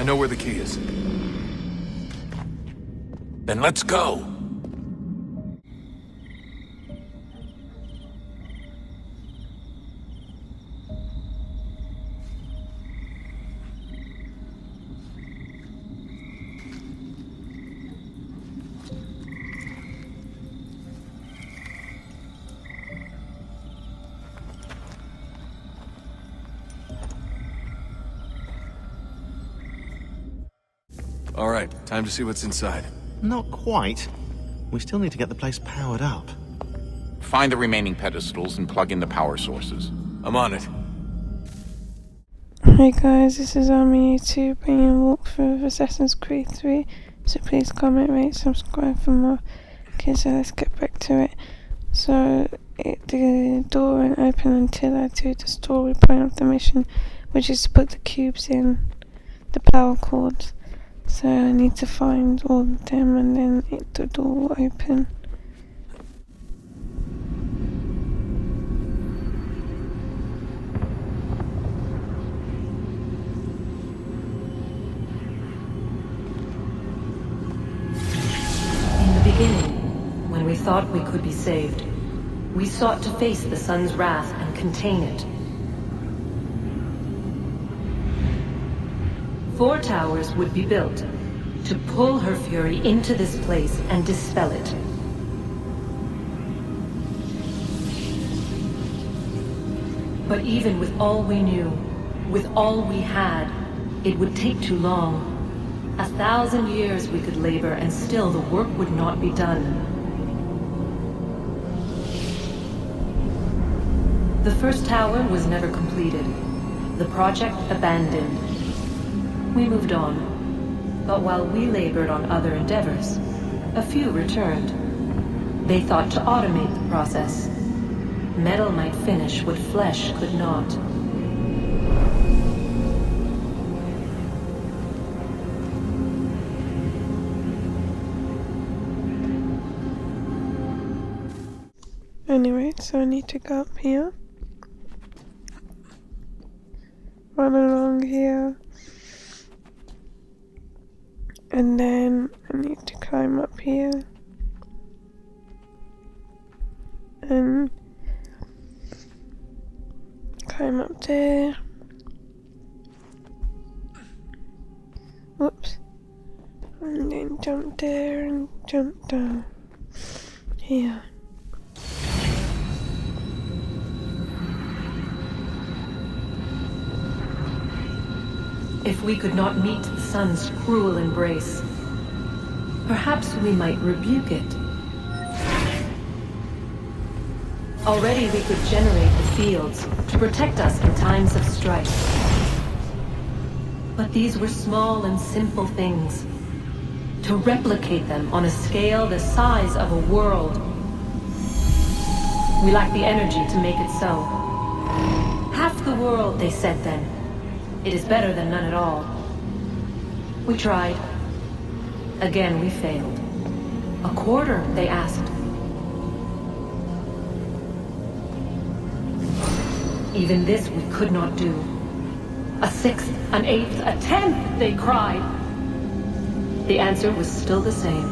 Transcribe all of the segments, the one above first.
I know where the key is. Then let's go! Alright, time to see what's inside. Not quite. We still need to get the place powered up. Find the remaining pedestals and plug in the power sources. I'm on it. Hey guys, this is Army82 bringing a walkthrough of Assassin's Creed 3. So please comment, rate, subscribe for more. Okay, so let's get back to it. So the door won't open until I do the story point of the mission, which is to put the cubes in the power cords. So I need to find all of them and then the door will open. In the beginning, when we thought we could be saved, we sought to face the sun's wrath and contain it. 4 towers would be built to pull her fury into this place and dispel it. But even with all we knew, with all we had, it would take too long. 1,000 years we could labor and still the work would not be done. The first tower was never completed. The project abandoned. We moved on, but while we labored on other endeavors, a few returned. They thought to automate the process. Metal might finish what flesh could not. Anyway, so I need to go up here. Run along here. And then I need to climb up here. And climb up there. Whoops. And then jump there and jump down here. If we could not meet the sun's cruel embrace, perhaps we might rebuke it. Already we could generate the fields to protect us in times of strife. But these were small and simple things. To replicate them on a scale the size of a world, we lack the energy to make it so. Half the world, they said then. It is better than none at all. We tried. Again, we failed. A quarter, they asked. Even this we could not do. A 1/6, an 1/8, a 1/10, they cried. The answer was still the same.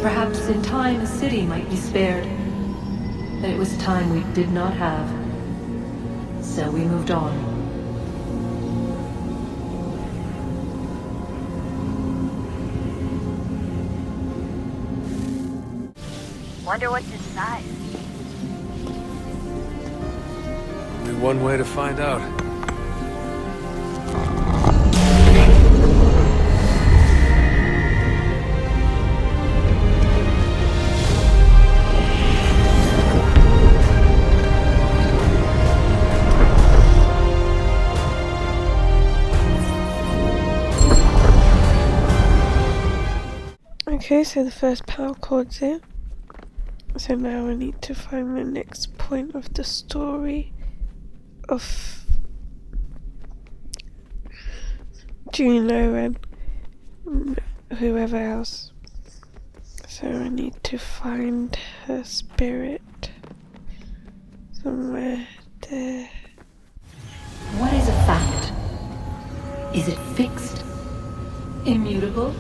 Perhaps in time a city might be spared. But it was time we did not have. So we moved on. Wonder what's inside. Only one way to find out. Okay, so the first power cord's in. So now I need to find the next point of the story of Juno and whoever else. So I need to find her spirit somewhere there. What is a fact? Is it fixed Immutable?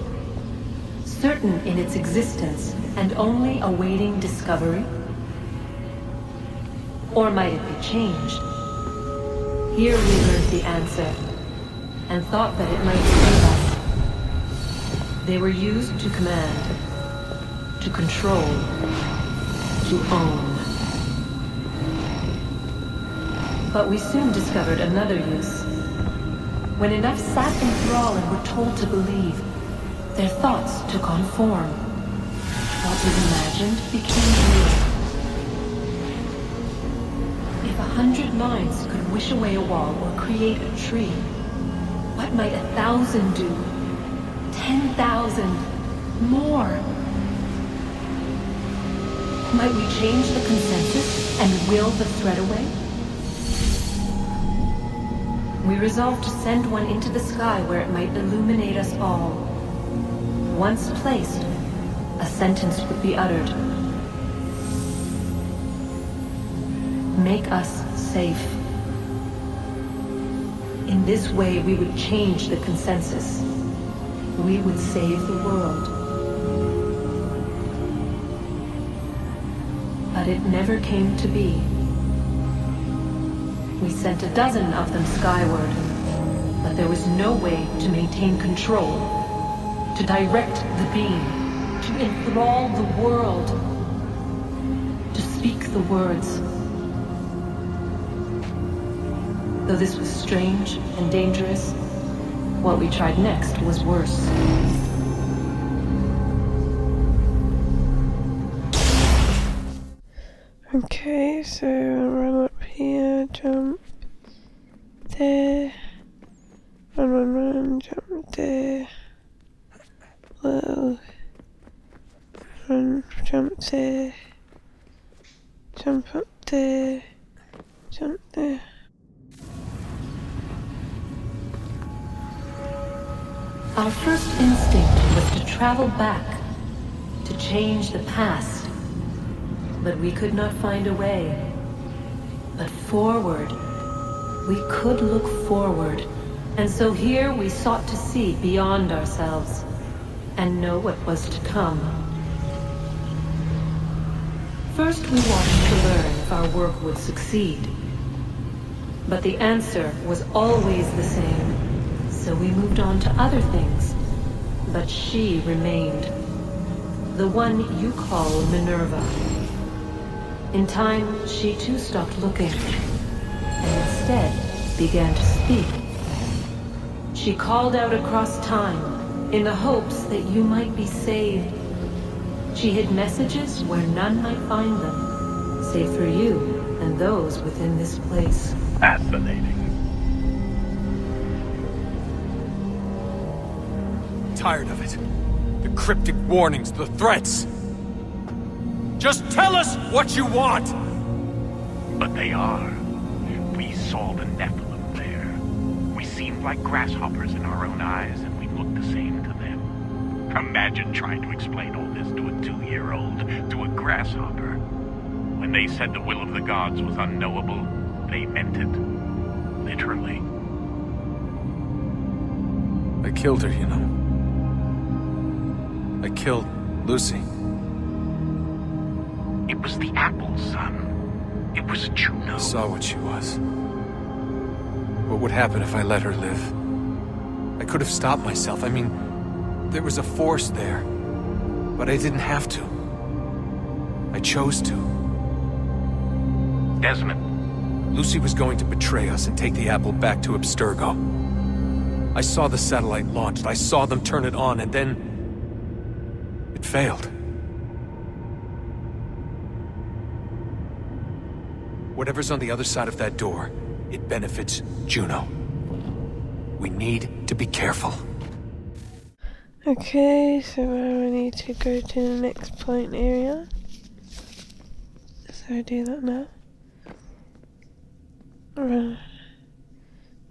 Certain in its existence and only awaiting discovery? Or might it be changed? Here we learned the answer, and thought that it might save us. They were used to command, to control, to own. But we soon discovered another use. When enough sat in thrall and were told to believe, their thoughts took on form. What was imagined became real. If 100 minds could wish away a wall or create a tree, what might 1,000 do? 10,000? More? Might we change the consensus and will the threat away? We resolved to send one into the sky where it might illuminate us all. Once placed, a sentence would be uttered. Make us safe. In this way, we would change the consensus. We would save the world. But it never came to be. We sent a dozen of them skyward, but there was no way to maintain control, to direct the beam, to enthrall the world, to speak the words. Though this was strange and dangerous, what we tried next was worse. Okay, so run up here, jump there, run, jump there, well, run, jump there, jump up there, jump there. Our first instinct was to travel back, to change the past. But we could not find a way. But forward. We could look forward. And so here we sought to see beyond ourselves and know what was to come. First we wanted to learn if our work would succeed. But the answer was always the same. So we moved on to other things. But she remained. The one you call Minerva. In time, she too stopped looking, and instead began to speak. She called out across time, in the hopes that you might be saved. She hid messages where none might find them, save for you and those within this place. Fascinating. Tired of it. The cryptic warnings, the threats. Just tell us what you want! But they are. We saw the Nephilim there. We seemed like grasshoppers in our own eyes, and we looked the same to them. Imagine trying to explain all this to a 2-year-old, to a grasshopper. When they said the will of the gods was unknowable, they meant it. Literally. I killed her, you know. I killed Lucy. It was the apple, son. It was Juno. I saw what she was. What would happen if I let her live? I could have stopped myself. I mean, there was a force there. But I didn't have to. I chose to. Desmond. Lucy was going to betray us and take the apple back to Abstergo. I saw the satellite launched. I saw them turn it on, and then it failed. Whatever's on the other side of that door, it benefits Juno. We need to be careful. Okay, so I need to go to the next point area. So I do that now.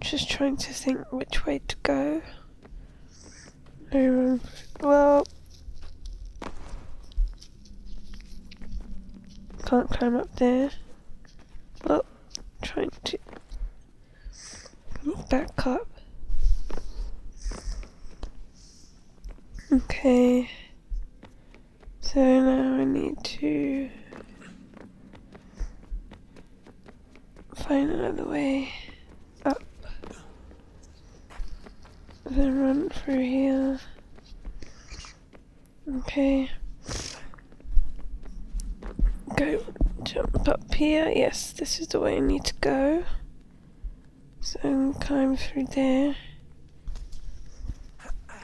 Just trying to think which way to go. Well, can't climb up there. Well, trying to back up. Okay. So now I need to find another way up. Then run through here. Okay. Go, jump up here. Yes, this is the way I need to go. So I climb through there.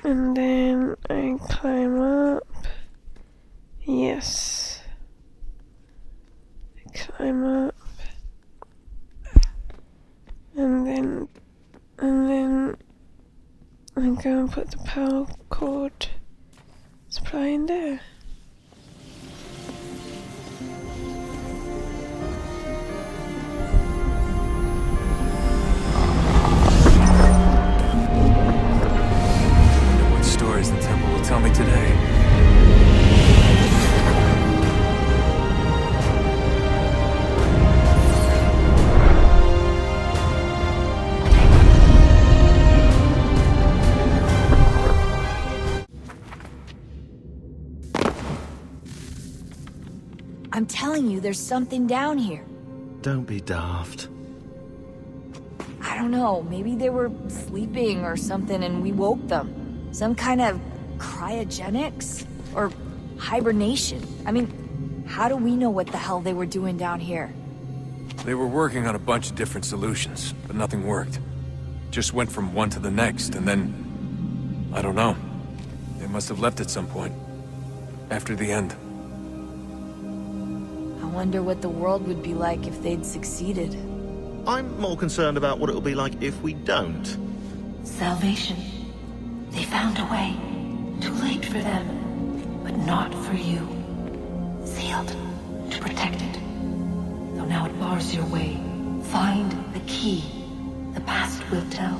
And then I climb up. Yes. I climb up. And then I go and put the power cord supply in there. What stories the temple will tell me today. I'm telling you, there's something down here. Don't be daft. I don't know, maybe they were sleeping or something and we woke them. Some kind of cryogenics? Or hibernation? I mean, how do we know what the hell they were doing down here? They were working on a bunch of different solutions, but nothing worked. Just went from one to the next, and then... I don't know. They must have left at some point. After the end. I wonder what the world would be like if they'd succeeded. I'm more concerned about what it'll be like if we don't. Salvation. They found a way. Too late for them, but not for you. Sealed to protect it. Though now it bars your way. Find the key. The past will tell.